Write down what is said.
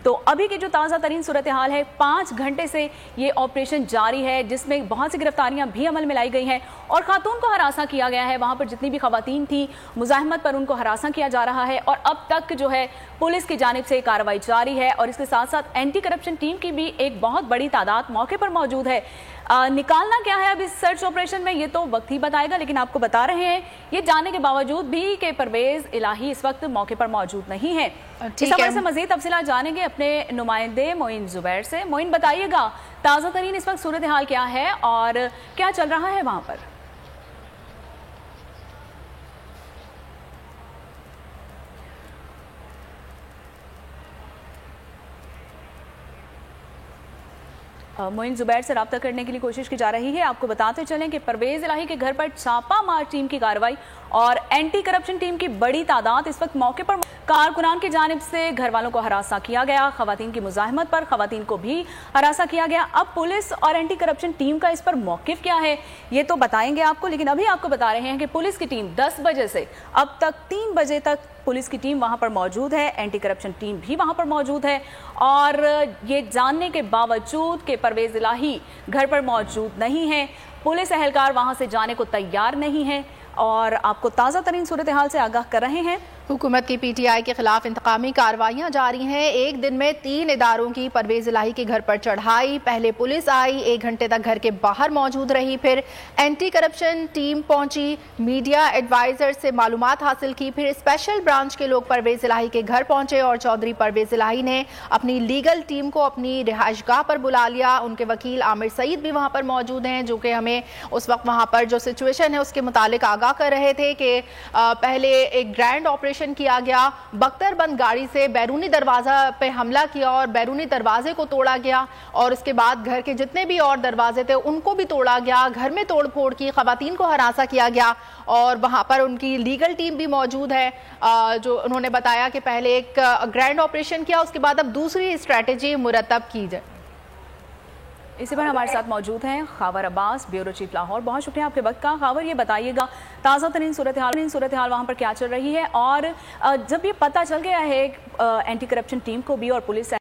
تو ابھی کی جو تازہ ترین صورتحال ہے 5 گھنٹے سے یہ آپریشن جاری ہے جس میں بہت سی گرفتاریاں بھی عمل میں لائی گئی ہیں اور خاتون کو ہراساں کیا گیا ہے. وہاں پر جتنی بھی خواتین تھیں مزاحمت پر ان کو ہراساں کیا جا رہا ہے اور اب تک جو ہے پولیس کی جانب سے کارروائی جاری ہے اور اس کے ساتھ ساتھ اینٹی کرپشن ٹیم کی بھی ایک بہت بڑی تعداد موقع پر موجود ہے. نکالنا کیا ہے اب اس سرچ آپریشن میں یہ تو وقت ہی بتائے گا, لیکن آپ کو بتا رہے ہیں یہ جاننے کے باوجود بھی کہ پرویز الہی اس وقت موقع پر موجود نہیں ہے. اس حوالے سے مزید تفصیلات جانیں گے اپنے نمائندے معین زبیر سے. معین بتائیے گا تازہ ترین اس وقت صورتحال کیا ہے اور کیا چل رہا ہے وہاں پر؟ معین زبیر سے رابطہ کرنے کے لیے کوشش کی جا رہی ہے. آپ کو بتاتے چلیں کہ پرویز الہی کے گھر پر چھاپا مار ٹیم کی کارروائی اور اینٹی کرپشن ٹیم کی بڑی تعداد اس وقت موقع پر. کارکنان کی جانب سے گھر والوں کو ہراساں کیا گیا, خواتین کی مزاحمت پر خواتین کو بھی ہراساں کیا گیا. اب پولیس اور اینٹی کرپشن ٹیم کا اس پر موقف کیا ہے یہ تو بتائیں گے آپ کو, لیکن ابھی آپ کو بتا رہے ہیں کہ پولیس کی ٹیم 10 بجے سے اب تک 3 بجے تک پولیس کی ٹیم وہاں پر موجود ہے, اینٹی کرپشن ٹیم بھی وہاں پر موجود ہے اور یہ جاننے کے باوجود کہ پرویز الہی گھر پر موجود نہیں ہے پولیس اہلکار وہاں سے جانے کو تیار نہیں ہے اور آپ کو تازہ ترین صورتحال سے آگاہ کر رہے ہیں. حکومت کی پی ٹی آئی کے خلاف انتقامی کارروائیاں جاری ہیں. ایک دن میں 3 اداروں کی پرویز الہی کے گھر پر چڑھائی. پہلے پولیس آئی, 1 گھنٹے تک گھر کے باہر موجود رہی, پھر اینٹی کرپشن ٹیم پہنچی, میڈیا ایڈوائزر سے معلومات حاصل کی, پھر اسپیشل برانچ کے لوگ پرویز الہی کے گھر پہنچے اور چودھری پرویز الہی نے اپنی لیگل ٹیم کو اپنی رہائش گاہ پر بلا لیا. ان کے وکیل عامر سعید بھی وہاں پر موجود ہیں جو کہ ہمیں اس وقت وہاں پر جو سچویشن ہے اس کے متعلق آگاہ کر رہے تھے کہ پہلے ایک گرینڈ آپریشن کیا گیا, بختر بند گاڑی سے بیرونی دروازہ پہ حملہ کیا اور بیرونی دروازے کو توڑا گیا اور اس کے بعد گھر کے جتنے بھی اور دروازے تھے ان کو بھی توڑا گیا, گھر میں توڑ پھوڑ کی, خواتین کو ہراساں کیا گیا اور وہاں پر ان کی لیگل ٹیم بھی موجود ہے. جو انہوں نے بتایا کہ پہلے ایک گرینڈ آپریشن کیا, اس کے بعد اب دوسری اسٹریٹجی مرتب کی جائے. اسی پر ہمارے ساتھ موجود ہیں خاور عباس, بیورو چیف لاہور. بہت شکریہ آپ کے وقت کا. خاور یہ بتائیے گا تازہ ترین صورتحال وہاں پر کیا چل رہی ہے اور جب یہ پتہ چل گیا ہے اینٹی کرپشن ٹیم کو بھی اور پولیس